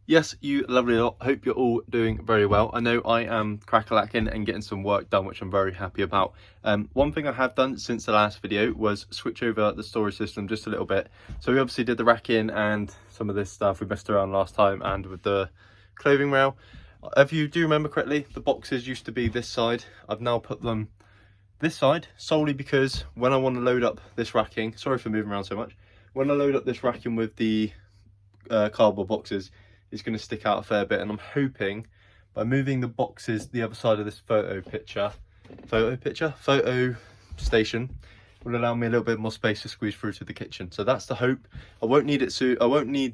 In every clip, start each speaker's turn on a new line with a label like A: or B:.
A: Yes, you lovely lot. Hope you're all doing very well. I know I am crack-a-lacking and getting some work done, which I'm very happy about. One thing I have done since the last video was switch over the storage system just a little bit. So we obviously did the racking and some of this stuff we messed around last time, and with the clothing rail. If you do remember correctly, the boxes used to be this side. I've now put them this side solely because when I want to load up this racking, sorry for moving around so much, when I load up this racking with the cardboard boxes, it's going to stick out a fair bit, and I'm hoping by moving the boxes the other side of this photo station will allow me a little bit more space to squeeze through to the kitchen. So that's the hope. I won't need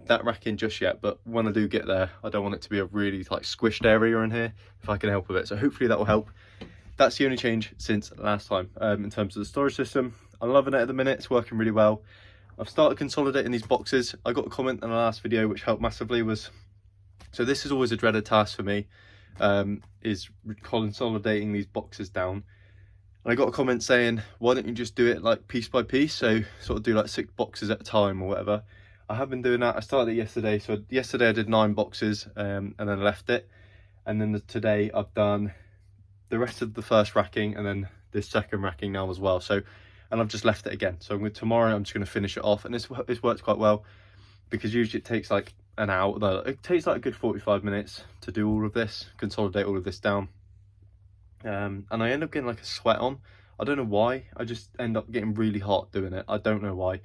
A: that racking just yet, but when I do get there, I don't want it to be a really like squished area in here if I can help with it. So hopefully that will help. That's the only change since last time. In terms of the storage system, I'm loving it at the minute. It's working really well. I've started consolidating these boxes. I got a comment in the last video which helped massively. So this is always a dreaded task for me, is consolidating these boxes down. And I got a comment saying, why don't you just do it like piece by piece? So sort of do like 6 boxes at a time or whatever. I have been doing that. I started it yesterday. So yesterday I did 9 boxes and then left it. And then today I've done the rest of the first racking and then this second racking now as well. So, and I've just left it again. So tomorrow I'm just going to finish it off, and it's worked quite well, because usually it takes like an hour. It takes like a good 45 minutes to do all of this, consolidate all of this down. And I end up getting like a sweat on. I don't know why. I just end up getting really hot doing it. I don't know why.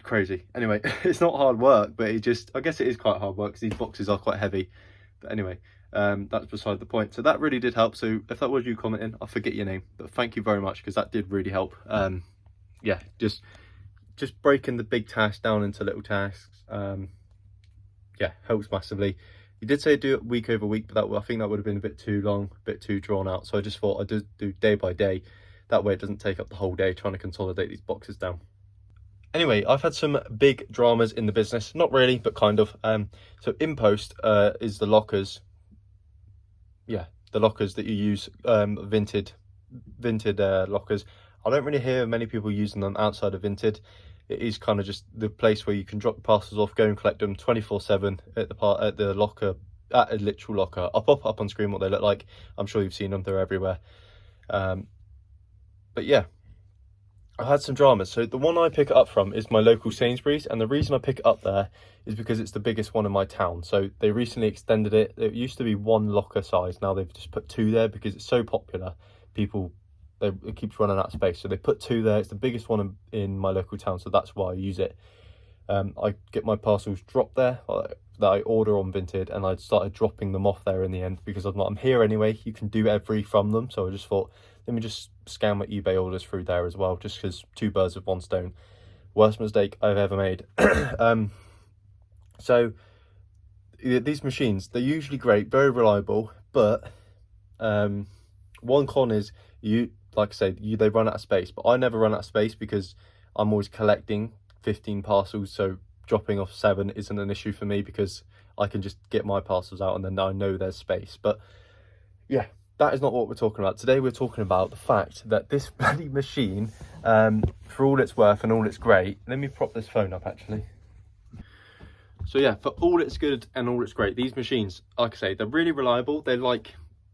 A: Crazy. Anyway, it's not hard work, but I guess it is quite hard work because these boxes are quite heavy. But anyway, that's beside the point. So that really did help. So if that was you commenting, I forget your name, but thank you very much, because that did really help. Yeah, just breaking the big task down into little tasks, yeah, helps massively. You did say do it week over week, but I think that would have been a bit too long, a bit too drawn out. So I just thought I'd do day by day. That way it doesn't take up the whole day trying to consolidate these boxes down. Anyway, I've had some big dramas in the business. Not really, but kind of. So Inpost is the lockers. Yeah, the lockers that you use, Vinted lockers. I don't really hear many people using them outside of Vinted. It is kind of just the place where you can drop parcels off, go and collect them 24/7 at the locker, at a literal locker. I'll pop up on screen what they look like. I'm sure you've seen them, they're everywhere. But yeah, I've had some dramas. So the one I pick it up from is my local Sainsbury's, and the reason I pick it up there is because it's the biggest one in my town. So they recently extended it. It used to be 1 locker size. Now they've just put 2 there because it's so popular. It keeps running out of space, so they put 2 there. It's the biggest one in my local town, so that's why I use it. I get my parcels dropped there that I order on Vinted, and I started dropping them off there in the end because I'm here anyway. You can do every from them, so I just thought, let me just scan my eBay orders through there as well, just because 2 birds with 1 stone. Worst mistake I've ever made. So these machines, they're usually great, very reliable, but one con is like I said, they run out of space, but I never run out of space because I'm always collecting 15 parcels. So dropping off 7 isn't an issue for me because I can just get my parcels out and then I know there's space. But yeah, that is not what we're talking about. Today we're talking about the fact that this bloody machine, for all it's worth and all it's great, let me prop this phone up actually. So yeah, for all it's good and all it's great, these machines, like I say, they're really reliable.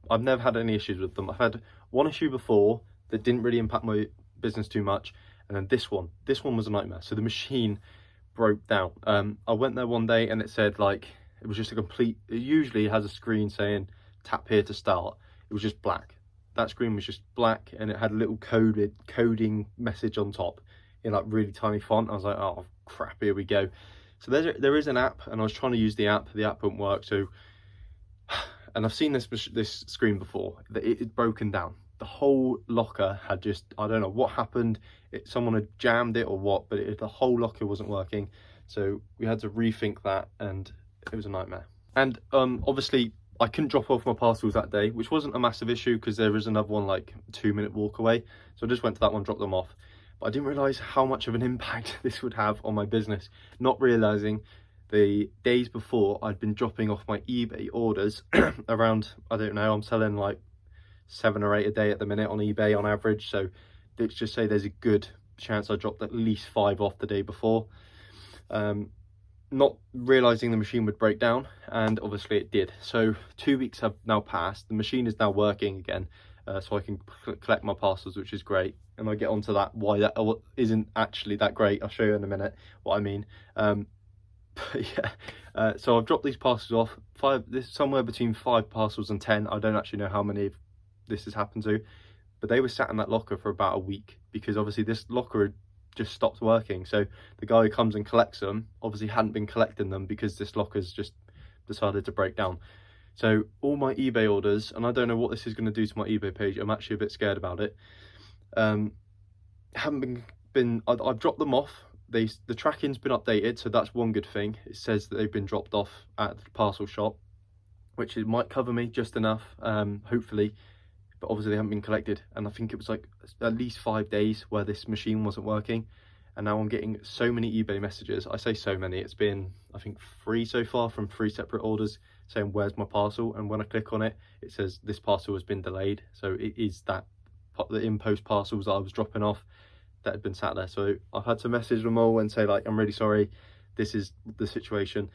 A: I've never had any issues with them. I've had one issue before that didn't really impact my business too much, and then this one was a nightmare. So the machine broke down. I went there one day and it said like, it was just it usually has a screen saying tap here to start. It was just black. That screen was just black, and it had a little coding message on top in like really tiny font. I was like, oh crap, here we go. So there is an app, and I was trying to use the app wouldn't work. So, and I've seen this screen before, that it had broken down. The whole locker had I don't know what happened. Someone had jammed it or what, but the whole locker wasn't working. So we had to rethink that, and it was a nightmare. And obviously I couldn't drop off my parcels that day, which wasn't a massive issue because there was another one like a 2-minute walk away. So I just went to that one, dropped them off. But I didn't realise how much of an impact this would have on my business, not realising the days before I'd been dropping off my eBay orders around, I don't know, I'm selling like 7 or 8 a day at the minute on eBay on average. So let's just say there's a good chance I dropped at least 5 off the day before. not realizing the machine would break down, and obviously it did. So 2 weeks have now passed, the machine is now working again, so I can collect my parcels, which is great. And I get onto that, why that isn't actually that great. I'll show you in a minute what I mean. But yeah, so I've dropped these parcels off, this somewhere between 5 parcels and 10. I don't actually know how many this has happened to, but they were sat in that locker for about a week, because obviously this locker had just stopped working. So the guy who comes and collects them obviously hadn't been collecting them because this locker's just decided to break down. So all my eBay orders, and I don't know what this is going to do to my eBay page, I'm actually a bit scared about it, haven't been I've dropped them off. The tracking's been updated, so that's one good thing. It says that they've been dropped off at the parcel shop, which it might cover me just enough, hopefully. But obviously they haven't been collected, and I think it was like at least 5 days where this machine wasn't working. And now I'm getting so many eBay messages. I say so many, it's been I think 3 so far from 3 separate orders saying where's my parcel, and when I click on it, it says this parcel has been delayed. So it is that the Inpost parcels that I was dropping off that had been sat there. So I've had to message them all and say, like, I'm really sorry, this is the situation.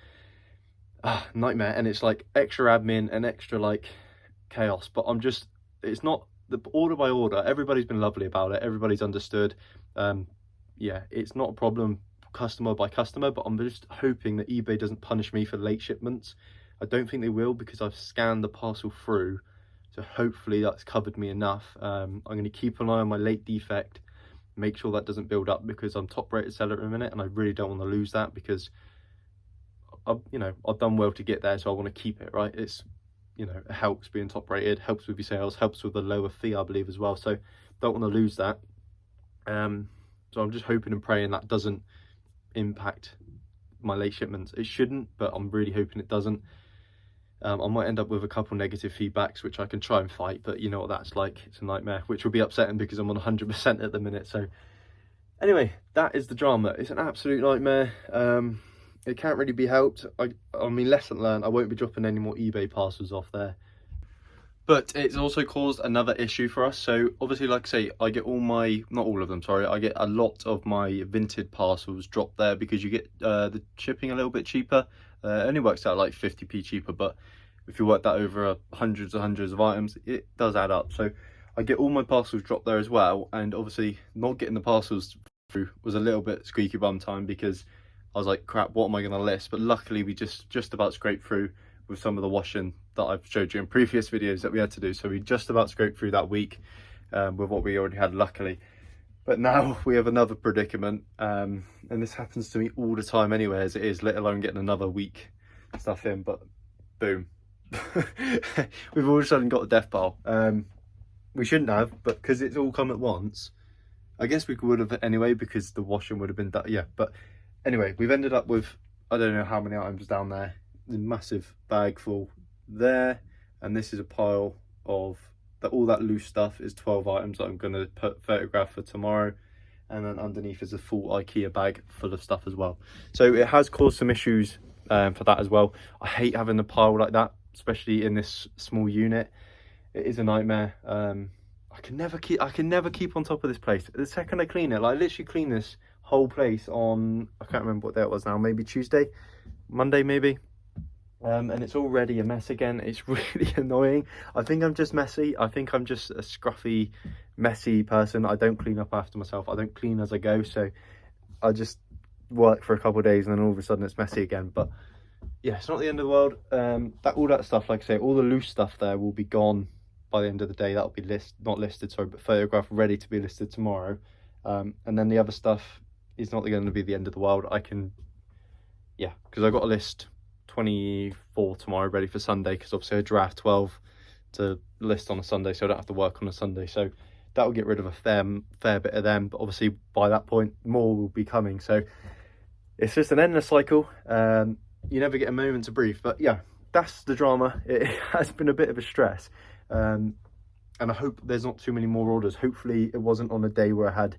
A: Nightmare. And it's like extra admin and extra like chaos, but it's not the order by order. Everybody's been lovely about it, everybody's understood. Yeah, it's not a problem customer by customer, but I'm just hoping that eBay doesn't punish me for late shipments. I don't think they will, because I've scanned the parcel through, so hopefully that's covered me enough. I'm going to keep an eye on my late defect, make sure that doesn't build up, because I'm top rated seller at the minute and I really don't want to lose that, because I've done well to get there, so I want to keep it, right? It's, it helps being top rated, helps with your sales, helps with the lower fee, I believe, as well. So don't want to lose that. So I'm just hoping and praying that doesn't impact my late shipments. It shouldn't, but I'm really hoping it doesn't. I might end up with a couple negative feedbacks, which I can try and fight, but you know what that's like, it's a nightmare, which will be upsetting because I'm on 100% at the minute. So anyway, that is the drama. It's an absolute nightmare. It can't really be helped. I mean, lesson learned, I won't be dropping any more eBay parcels off there. But it's also caused another issue for us. So obviously, like I say, I get not all of them, sorry, I get a lot of my Vinted parcels dropped there, because you get the shipping a little bit cheaper. It only works out like 50p cheaper, but if you work that over hundreds and hundreds of items, it does add up. So I get all my parcels dropped there as well, and obviously not getting the parcels through was a little bit squeaky bum time, because I was like, crap, what am I going to list? But luckily we just about scraped through with some of the washing that I've showed you in previous videos that we had to do. So we just about scraped through that week with what we already had, luckily. But now we have another predicament, and this happens to me all the time anyway, as it is, let alone getting another week stuff in. But boom, we've all of a sudden got a death pile. We shouldn't have, but because it's all come at once, I guess we would have anyway, because the washing would have been done. Yeah, but anyway, we've ended up with, I don't know how many items down there, a massive bag full there, and this is a pile of all that loose stuff is 12 items that I'm going to photograph for tomorrow, and then underneath is a full IKEA bag full of stuff as well. So it has caused some issues for that as well. I hate having a pile like that, especially in this small unit. It is a nightmare. I can never keep on top of this place. The second I clean it, like I literally clean this whole place on, I can't remember what day it was now, maybe Tuesday, Monday maybe. And it's already a mess again. It's really annoying. I think I'm just messy. I think I'm just a scruffy, messy person. I don't clean up after myself. I don't clean as I go. So I just work for a couple of days and then all of a sudden it's messy again. But yeah, it's not the end of the world. All that stuff, like I say, all the loose stuff there will be gone by the end of the day. That'll be not listed, sorry, but photographed, ready to be listed tomorrow. And then the other stuff is not going to be the end of the world. Because I got a list 24 tomorrow ready for Sunday, because obviously I draft 12 to list on a Sunday, so I don't have to work on a Sunday. So that will get rid of a fair bit of them, but obviously by that point more will be coming. So it's just an endless cycle. You never get a moment to breathe. But yeah, that's the drama. It has been a bit of a stress, and I hope there's not too many more orders. Hopefully it wasn't on a day where I had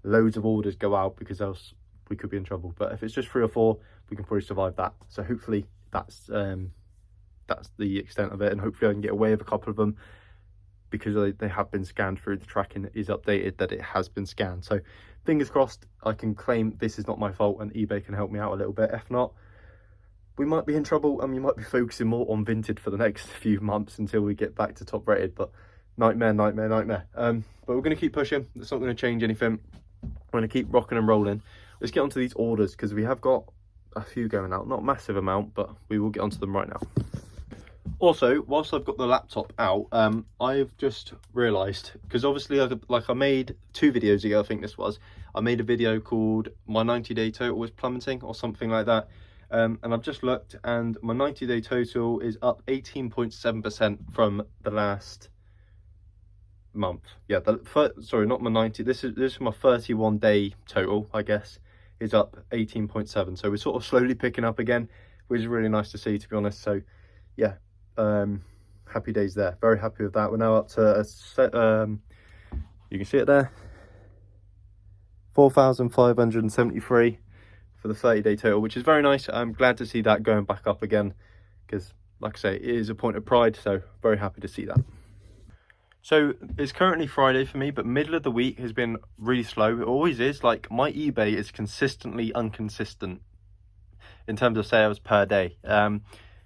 A: loads of orders go out, because else we could be in trouble. But if it's just 3 or 4, we can probably survive that. So hopefully that's the extent of it, and hopefully I can get away with a couple of them, because they have been scanned through. The tracking is updated that it has been scanned. So fingers crossed I can claim this is not my fault and eBay can help me out a little bit. If not, we might be in trouble and we might be focusing more on Vinted for the next few months until we get back to top rated. But nightmare. But we're going to keep pushing. It's not going to change anything. We're going to keep rocking and rolling. Let's get onto these orders, because we have got a few going out. Not a massive amount, but we will get onto them right now. Also, whilst I've got the laptop out, I've just realised, because obviously I made 2 videos ago, I think this was. I made a video called My 90-Day Total Was Plummeting or something like that. And I've just looked, and my 90-day total is up 18.7% from the last month. Yeah, sorry, not my 90. This is my 31-day total, I guess, is up 18.7. So we're sort of slowly picking up again, which is really nice to see, to be honest. So yeah, happy days there. Very happy with that. We're now up to you can see it there, 4,573 for the 30-day total, which is very nice. I'm glad to see that going back up again, because like I say, it is a point of pride, so very happy to see that. So it's currently Friday for me, but middle of the week has been really slow. It always is. Like, my eBay is consistently inconsistent in terms of sales per day.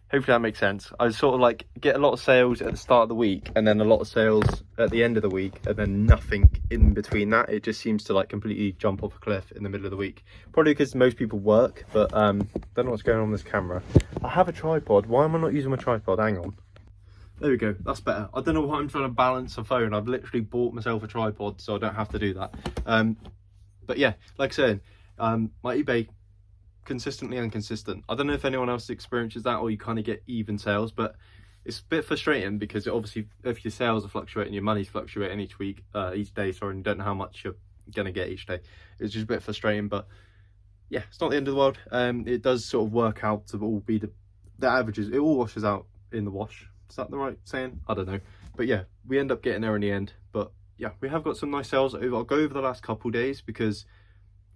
A: Hopefully that makes sense. I sort of like get a lot of sales at the start of the week, and then a lot of sales at the end of the week, and then nothing in between that. It just seems to like completely jump off a cliff in the middle of the week. Probably because most people work, but don't know what's going on with this camera. I have a tripod. Why am I not using my tripod? Hang on. There we go, that's better. I don't know why I'm trying to balance a phone. I've literally bought myself a tripod so I don't have to do that. But yeah, like I said, my eBay consistently inconsistent. I don't know if anyone else experiences that, or you kind of get even sales, but it's a bit frustrating, because obviously if your sales are fluctuating, your money's fluctuating each day, sorry, and you don't know how much you're gonna get each day. It's just a bit frustrating, but yeah, it's not the end of the world. It does sort of work out to all be the averages. It all washes out in the wash. Is that the right saying? I don't know. But yeah, we end up getting there in the end. But yeah, we have got some nice sales. I'll go over the last couple days, because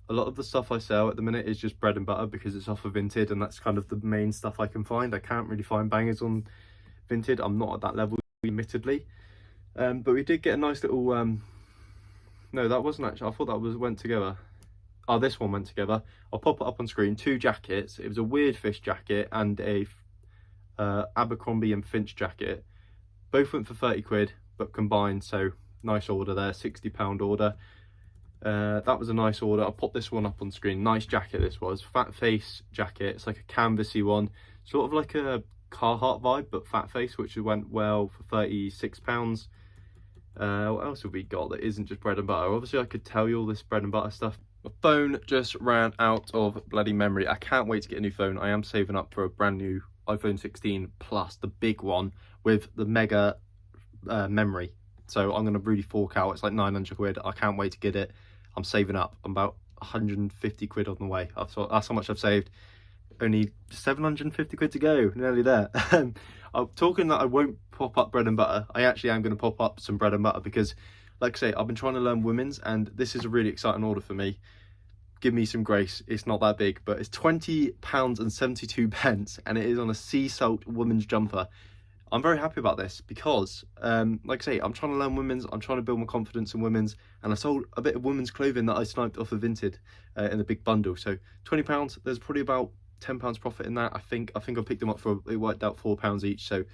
A: a lot of the stuff I sell at the minute is just bread and butter, because it's off of Vinted, and that's kind of the main stuff I can find. I can't really find bangers on Vinted. I'm not at that level, admittedly. But we did get a nice little... no, that wasn't actually... I thought that went together. Oh, this one went together. I'll pop it up on screen. 2 jackets. It was a Weird Fish jacket and a Abercrombie and Finch jacket. Both went for 30 quid, but combined, so nice order there, £60 order. That was a nice order. I'll pop this one up on screen. Nice jacket this was. Fat face jacket. It's like a canvasy one, sort of like a Carhartt vibe, but fat face, which went well for £36. What else have we got that isn't just bread and butter? Obviously I could tell you all this bread and butter stuff. My phone just ran out of bloody memory. I can't wait to get a new phone. I am saving up for a brand new iPhone 16 Plus, the big one with the mega memory. So I'm going to really fork out. It's like 900 quid. I can't wait to get it. I'm saving up. I'm about 150 quid on the way. That's how much I've saved. Only 750 quid to go. Nearly there. I'm talking that I won't pop up bread and butter. I actually am going to pop up some bread and butter, because like I say, I've been trying to learn women's, and this is a really exciting order for me. Give me some grace. It's not that big, but it's £20.72, and it is on a sea salt women's jumper. I'm very happy about this, because like I say, I'm trying to learn women's. I'm trying to build my confidence in women's, and I sold a bit of women's clothing that I sniped off of Vinted in a big bundle. So £20, there's probably about £10 profit in that. I think I picked them up for, it worked out £4 each, so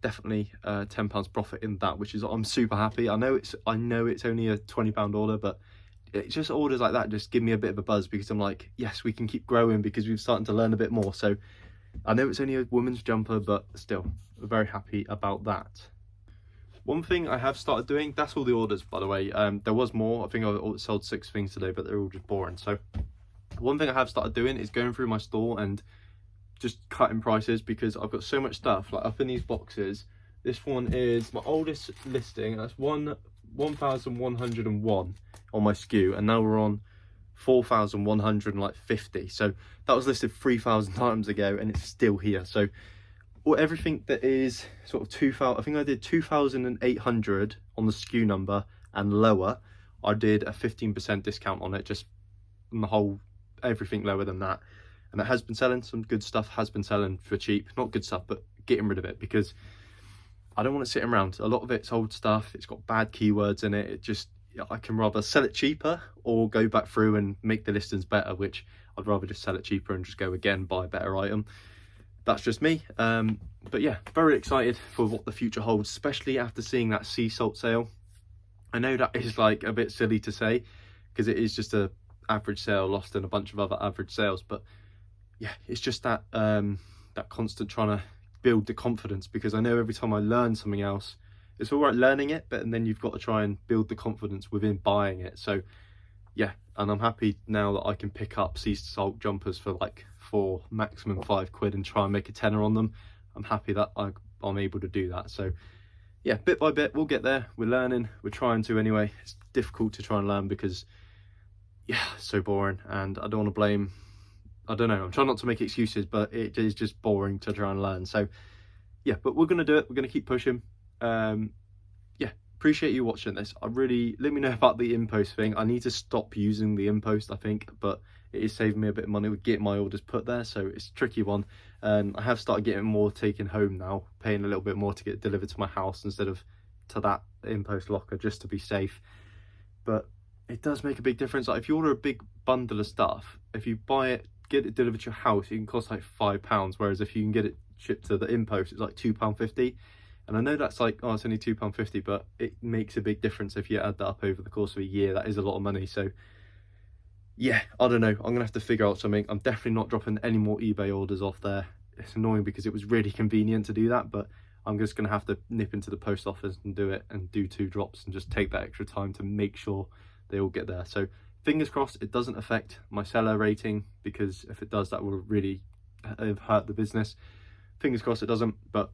A: definitely £10 profit in that, which is, I'm super happy. I know it's only a £20 order, but it's just orders like that just give me a bit of a buzz, because I'm like, yes, we can keep growing, because we're starting to learn a bit more. So I know it's only a woman's jumper, but still, we're very happy about that. One thing I have started doing, that's all the orders, by the way. There was more. I think I sold 6 things today, but they're all just boring. So one thing I have started doing is going through my store and just cutting prices, because I've got so much stuff like up in these boxes. This one is my oldest listing. That's 1,101 on my SKU, and now we're on 4,150. So that was listed 3,000 times ago, and it's still here. So everything that is sort of 2,000, I think I did 2,800 on the SKU number and lower, I did a 15% discount on it, just on the whole, everything lower than that. And it has been selling. Some good stuff has been selling for cheap. Not good stuff, but getting rid of it, because I don't want it sitting around. A lot of it's old stuff. It's got bad keywords in it. It just, I can rather sell it cheaper or go back through and make the listings better, which I'd rather just sell it cheaper and just go again, buy a better item. that's just me. But yeah, very excited for what the future holds, especially after seeing that sea salt sale. I know that is like a bit silly to say because it is just a average sale lost in a bunch of other average sales, but yeah, it's just that that constant trying to build the confidence, because I know every time I learn something else, it's all right learning it, but then you've got to try and build the confidence within buying it. So yeah, and I'm happy now that I can pick up sea salt jumpers for like 4, maximum 5 quid and try and make a tenner on them. I'm happy that I'm able to do that. So yeah, bit by bit we'll get there. We're learning, we're trying to anyway. It's difficult to try and learn because yeah, it's so boring, and I don't want to blame, I don't know, I'm trying not to make excuses, but it is just boring to try and learn. So yeah, but we're gonna do it, we're gonna keep pushing. Yeah, appreciate you watching this. I really, let me know about the Inpost thing. I need to stop using the Inpost, I think, but it is saving me a bit of money with getting my orders put there, so it's a tricky one. I have started getting more taken home now, paying a little bit more to get it delivered to my house instead of to that Inpost locker, just to be safe. But it does make a big difference. Like if you order a big bundle of stuff, if you buy it, get it delivered to your house, it can cost like £5, whereas if you can get it shipped to the Inpost, it's like £2.50. And I know that's like, oh, it's only £2.50, but it makes a big difference if you add that up over the course of a year. That is a lot of money. So yeah, I don't know, I'm gonna have to figure out something. I'm definitely not dropping any more eBay orders off there. It's annoying because it was really convenient to do that, but I'm just gonna have to nip into the post office and do it, and do 2 drops and just take that extra time to make sure they all get there. So fingers crossed it doesn't affect my seller rating, because if it does, that will really hurt the business. Fingers crossed it doesn't. But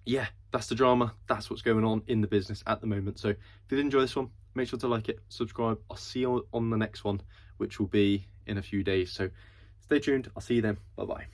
A: yeah, that's the drama, that's what's going on in the business at the moment. So if you did enjoy this one, make sure to like it, subscribe. I'll see you on the next one, which will be in a few days, so stay tuned. I'll see you then. Bye bye.